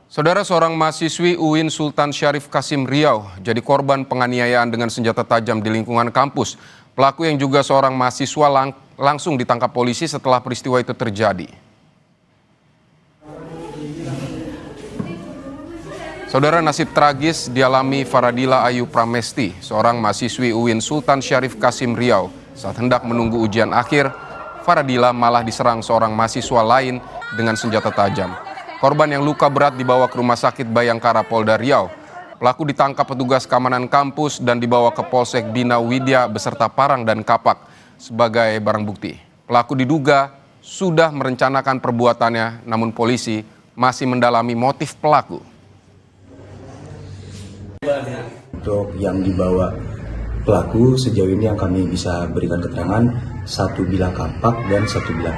Saudara, seorang mahasiswi UIN Sultan Syarif Kasim Riau jadi korban penganiayaan dengan senjata tajam di lingkungan kampus. Pelaku yang juga seorang mahasiswa langsung ditangkap polisi setelah peristiwa itu terjadi. Saudara, nasib tragis dialami Faradila Ayu Pramesti, seorang mahasiswi UIN Sultan Syarif Kasim Riau. Saat hendak menunggu ujian akhir, Faradila malah diserang seorang mahasiswa lain dengan senjata tajam. Korban yang luka berat dibawa ke Rumah Sakit Bayangkara Polda Riau. Pelaku ditangkap petugas keamanan kampus dan dibawa ke Polsek Bina Widya beserta parang dan kapak sebagai barang bukti. Pelaku diduga sudah merencanakan perbuatannya, namun polisi masih mendalami motif pelaku. Untuk yang dibawa pelaku sejauh ini yang kami bisa berikan keterangan, satu bilah kapak dan satu bilah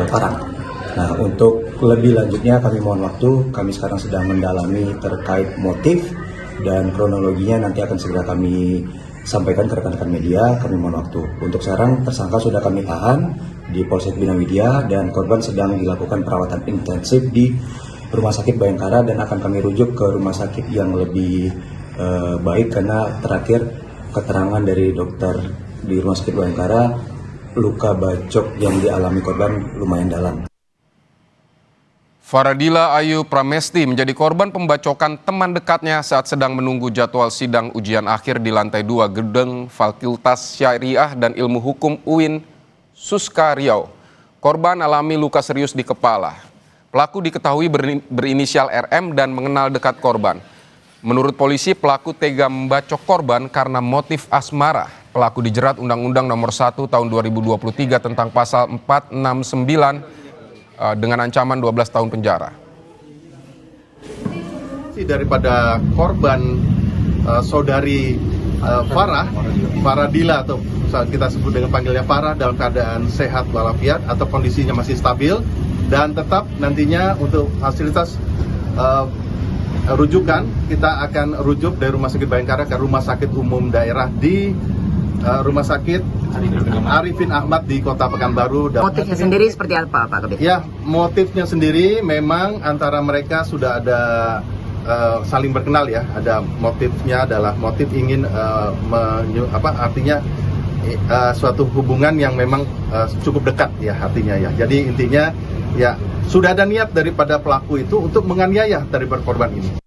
parang. Nah, untuk lebih lanjutnya kami mohon waktu, kami sekarang sedang mendalami terkait motif dan kronologinya nanti akan segera kami sampaikan ke rekan-rekan media, kami mohon waktu. Untuk sekarang tersangka sudah kami tahan di Polsek Bina Widya dan korban sedang dilakukan perawatan intensif di Rumah Sakit Bayangkara dan akan kami rujuk ke rumah sakit yang lebih baik karena terakhir keterangan dari dokter di Rumah Sakit Bayangkara luka bacok yang dialami korban lumayan dalam. Faradila Ayu Pramesti menjadi korban pembacokan teman dekatnya saat sedang menunggu jadwal sidang ujian akhir di lantai 2 gedung Fakultas Syariah dan Ilmu Hukum UIN Suska Riau. Korban alami luka serius di kepala. Pelaku diketahui berinisial RM dan mengenal dekat korban. Menurut polisi, pelaku tega membacok korban karena motif asmara. Pelaku dijerat Undang-Undang Nomor 1 Tahun 2023 tentang Pasal 469 dengan ancaman 12 tahun penjara. Daripada korban saudari Faradila atau kita sebut dengan panggilnya Farah dalam keadaan sehat walafiat atau kondisinya masih stabil dan tetap nantinya untuk fasilitas rujukan kita akan rujuk dari Rumah Sakit Bayangkara ke Rumah Sakit Umum Daerah di Rumah Sakit Arifin Ahmad di Kota Pekanbaru. Motifnya sendiri seperti apa, Pak Kabit? Ya, motifnya sendiri memang antara mereka sudah ada saling berkenal ya. Ada motifnya adalah motif ingin suatu hubungan yang memang cukup dekat ya artinya ya. Jadi intinya ya sudah ada niat daripada pelaku itu untuk menganiaya dari korban ini.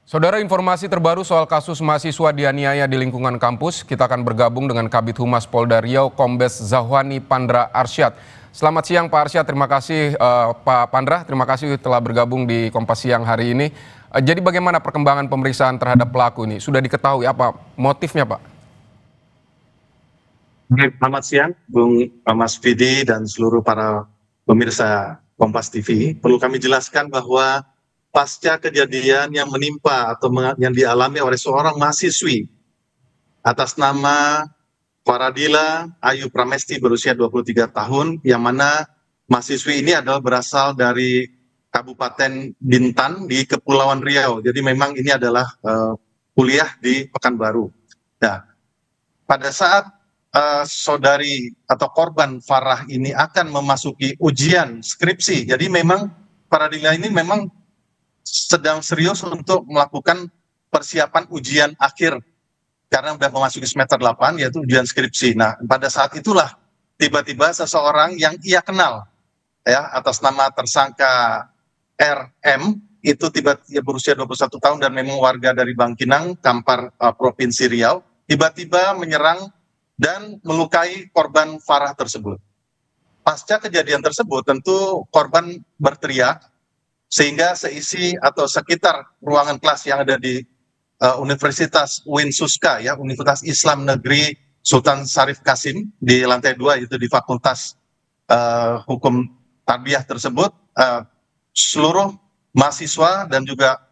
Saudara, informasi terbaru soal kasus mahasiswa dianiaya di lingkungan kampus, kita akan bergabung dengan Kabid Humas Polda Riau, Kombes Zahwani Pandra Arsyad. Selamat siang Pak Arsyad, terima kasih Pak Pandra, terima kasih telah bergabung di Kompas Siang hari ini. Jadi bagaimana perkembangan pemeriksaan terhadap pelaku ini? Sudah diketahui apa motifnya, Pak? Selamat siang, Bung Mas Vidi dan seluruh para pemirsa Kompas TV. Perlu kami jelaskan bahwa pasca kejadian yang menimpa atau yang dialami oleh seorang mahasiswi atas nama Faradila Ayu Pramesti berusia 23 tahun, yang mana mahasiswi ini adalah berasal dari Kabupaten Bintan di Kepulauan Riau. Jadi memang ini adalah kuliah di Pekanbaru. Nah, pada saat saudari atau korban Farah ini akan memasuki ujian skripsi, jadi memang Faradila ini memang sedang serius untuk melakukan persiapan ujian akhir karena sudah memasuki semester 8 yaitu ujian skripsi. Nah, pada saat itulah tiba-tiba seseorang yang ia kenal ya atas nama tersangka RM itu tiba-tiba berusia 21 tahun dan memang warga dari Bangkinang, Kampar, Provinsi Riau, tiba-tiba menyerang dan melukai korban Farah tersebut. Pasca kejadian tersebut tentu korban berteriak sehingga seisi atau sekitar ruangan kelas yang ada di Universitas UIN Suska ya, Universitas Islam Negeri Sultan Syarif Kasim di lantai 2 itu di Fakultas Hukum Tarbiyah tersebut, seluruh mahasiswa dan juga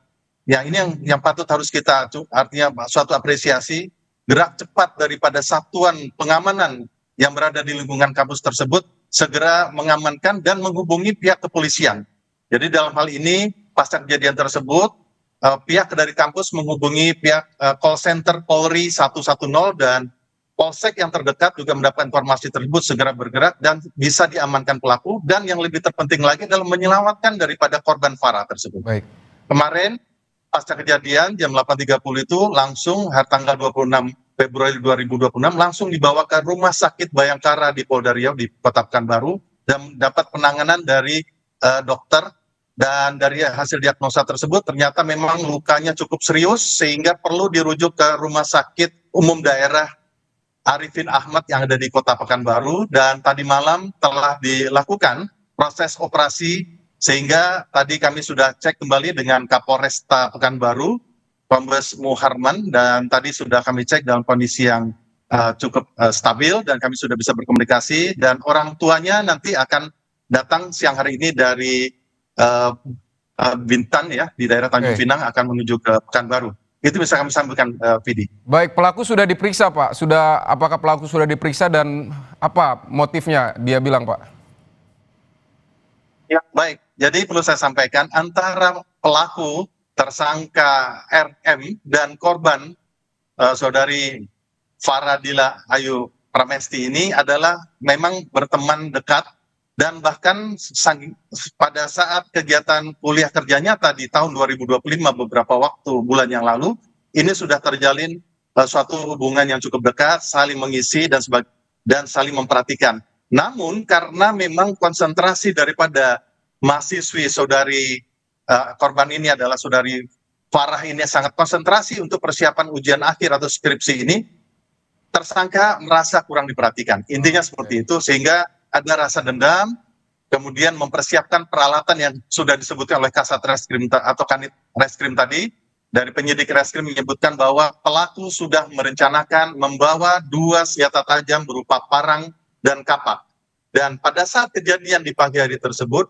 ini yang patut harus kita artinya suatu apresiasi gerak cepat daripada satuan pengamanan yang berada di lingkungan kampus tersebut segera mengamankan dan menghubungi pihak kepolisian. Jadi dalam hal ini pasca kejadian tersebut pihak dari kampus menghubungi pihak call center Polri 110 dan Polsek yang terdekat juga mendapat informasi tersebut segera bergerak dan bisa diamankan pelaku dan yang lebih terpenting lagi adalah menyelamatkan daripada korban Farah tersebut. Baik. kemarin pasca kejadian jam 8.30 itu langsung tanggal 26 Februari 2026 langsung dibawa ke Rumah Sakit Bayangkara di Polda Riau di Kota Pekanbaru dan dapat penanganan dari dokter, dan dari hasil diagnosa tersebut ternyata memang lukanya cukup serius sehingga perlu dirujuk ke Rumah Sakit Umum Daerah Arifin Ahmad yang ada di Kota Pekanbaru, dan tadi malam telah dilakukan proses operasi sehingga tadi kami sudah cek kembali dengan Kapolresta Pekanbaru, Kombes Muharman, dan tadi sudah kami cek dalam kondisi yang cukup stabil dan kami sudah bisa berkomunikasi, dan orang tuanya nanti akan datang siang hari ini dari Bintan ya, di daerah Tanjung Pinang akan menuju ke Pekanbaru. Itu bisa kami sampaikan, Vidi. Baik, pelaku sudah diperiksa, Pak. Apakah pelaku sudah diperiksa dan apa motifnya dia bilang, Pak? Ya, baik. Jadi perlu saya sampaikan antara pelaku tersangka RM dan korban saudari Faradila Ayu Pramesti ini adalah memang berteman dekat, dan bahkan pada saat kegiatan kuliah kerja nyata di tahun 2025 beberapa bulan yang lalu, ini sudah terjalin suatu hubungan yang cukup dekat, saling mengisi dan saling memperhatikan. Namun karena memang konsentrasi daripada mahasiswi saudari korban ini adalah saudari Farah ini sangat konsentrasi untuk persiapan ujian akhir atau skripsi ini, tersangka merasa kurang diperhatikan. Intinya seperti itu, sehingga ada rasa dendam, kemudian mempersiapkan peralatan yang sudah disebutkan oleh Kasat Reskrim atau Kanit Reskrim tadi. Dari penyidik Reskrim menyebutkan bahwa pelaku sudah merencanakan membawa 2 senjata tajam berupa parang dan kapak. Dan pada saat kejadian di pagi hari tersebut,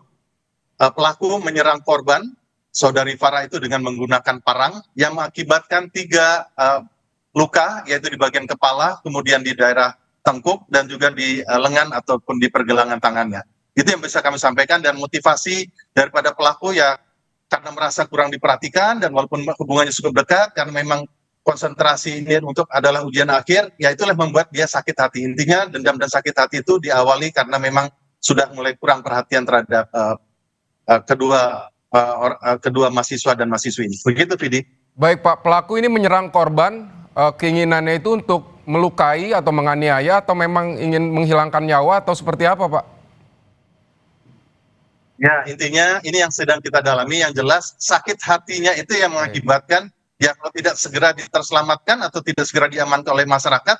pelaku menyerang korban, saudari Farah itu dengan menggunakan parang yang mengakibatkan 3 luka, yaitu di bagian kepala, kemudian di daerah tengkuk, dan juga di lengan ataupun di pergelangan tangannya. Itu yang bisa kami sampaikan, dan motivasi daripada pelaku ya karena merasa kurang diperhatikan, dan walaupun hubungannya cukup dekat, karena memang konsentrasi ini untuk adalah ujian akhir, ya itulah membuat dia sakit hati. Intinya dendam dan sakit hati itu diawali karena memang sudah mulai kurang perhatian terhadap kedua mahasiswa dan mahasiswi ini. Begitu, Vidi. Baik, Pak, pelaku ini menyerang korban, keinginannya itu untuk melukai atau menganiaya atau memang ingin menghilangkan nyawa atau seperti apa, Pak? Ya, intinya ini yang sedang kita dalami. Yang jelas sakit hatinya itu yang mengakibatkan ya kalau tidak segera terselamatkan atau tidak segera diamankan oleh masyarakat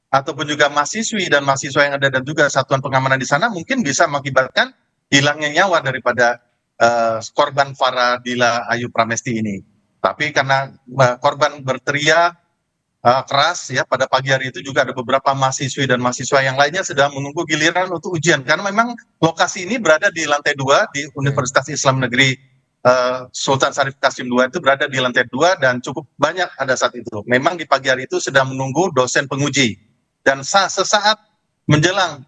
ataupun juga mahasiswi dan mahasiswa yang ada dan juga satuan pengamanan di sana, mungkin bisa mengakibatkan hilangnya nyawa daripada korban Faradila Ayu Pramesti ini. Tapi karena korban berteriak keras ya pada pagi hari itu, juga ada beberapa mahasiswi dan mahasiswa yang lainnya sedang menunggu giliran untuk ujian, karena memang lokasi ini berada di lantai 2 di Universitas Islam Negeri Sultan Syarif Qasim II, itu berada di lantai 2 dan cukup banyak pada saat itu. Memang di pagi hari itu sedang menunggu dosen penguji, dan sesaat menjelang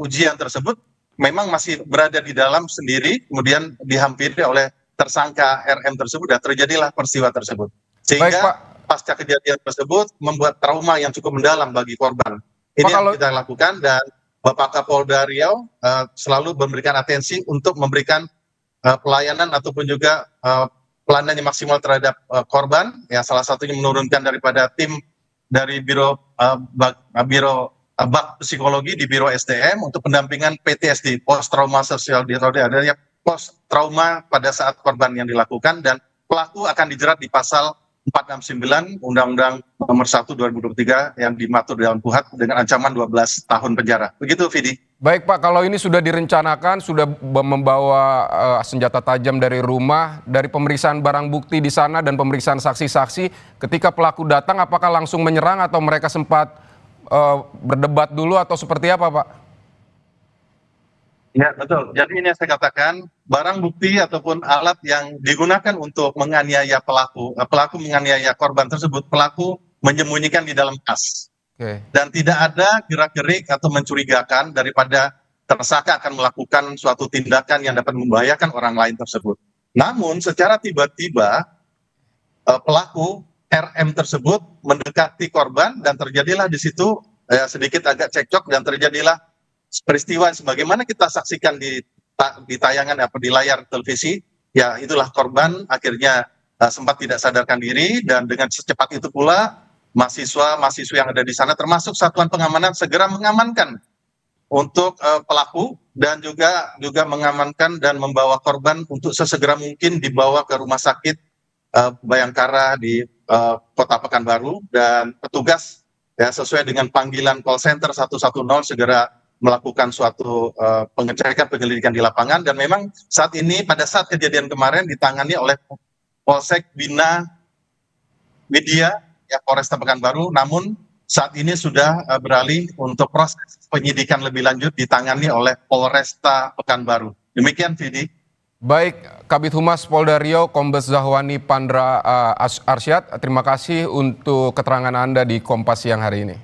ujian tersebut memang masih berada di dalam sendiri, kemudian dihampiri oleh tersangka RM tersebut, dan terjadilah peristiwa tersebut. Sehingga Baik, Pak. Pasca kejadian tersebut membuat trauma yang cukup mendalam bagi korban. Ini yang kita lakukan, dan Bapak Kapolda Riau selalu memberikan atensi untuk memberikan pelayanan ataupun juga pelayanan yang maksimal terhadap korban. Ya, salah satunya menurunkan daripada tim dari Biro Bak Psikologi di Biro SDM untuk pendampingan PTSD, post trauma sosial disorder, adanya post trauma pada saat korban yang dilakukan, dan pelaku akan dijerat di pasal 469 Undang-Undang Nomor 1 2023 yang dimatur dalam KUHP dengan ancaman 12 tahun penjara. Begitu, Vidi. Baik, Pak, kalau ini sudah direncanakan, sudah membawa senjata tajam dari rumah, dari pemeriksaan barang bukti di sana dan pemeriksaan saksi-saksi, ketika pelaku datang apakah langsung menyerang atau mereka sempat berdebat dulu atau seperti apa, Pak? Ya, betul. Jadi ini yang saya katakan, barang bukti ataupun alat yang digunakan untuk menganiaya pelaku menganiaya korban tersebut, pelaku menyembunyikan di dalam tas. Dan tidak ada gerak-gerik atau mencurigakan daripada tersangka akan melakukan suatu tindakan yang dapat membahayakan orang lain tersebut. Namun secara tiba-tiba pelaku RM tersebut mendekati korban, dan terjadilah di situ sedikit agak cekcok, dan terjadilah peristiwa sebagaimana kita saksikan di tayangan di layar televisi, ya itulah korban akhirnya sempat tidak sadarkan diri, dan dengan secepat itu pula mahasiswa-mahasiswa yang ada di sana termasuk satuan pengamanan segera mengamankan untuk pelaku, dan juga mengamankan dan membawa korban untuk sesegera mungkin dibawa ke rumah sakit Bayangkara di Kota Pekanbaru, dan petugas ya sesuai dengan panggilan call center 110 segera melakukan suatu pengecekan penyelidikan di lapangan, dan memang saat ini pada saat kejadian kemarin ditangani oleh Polsek Bina Widya ya Polresta Pekanbaru, namun saat ini sudah beralih untuk proses penyidikan lebih lanjut ditangani oleh Polresta Pekanbaru. Demikian Vidi. Baik, Kabid Humas Polda Riau, Kombes Zahwani Pandra Arsyad, terima kasih untuk keterangan Anda di Kompas siang hari ini.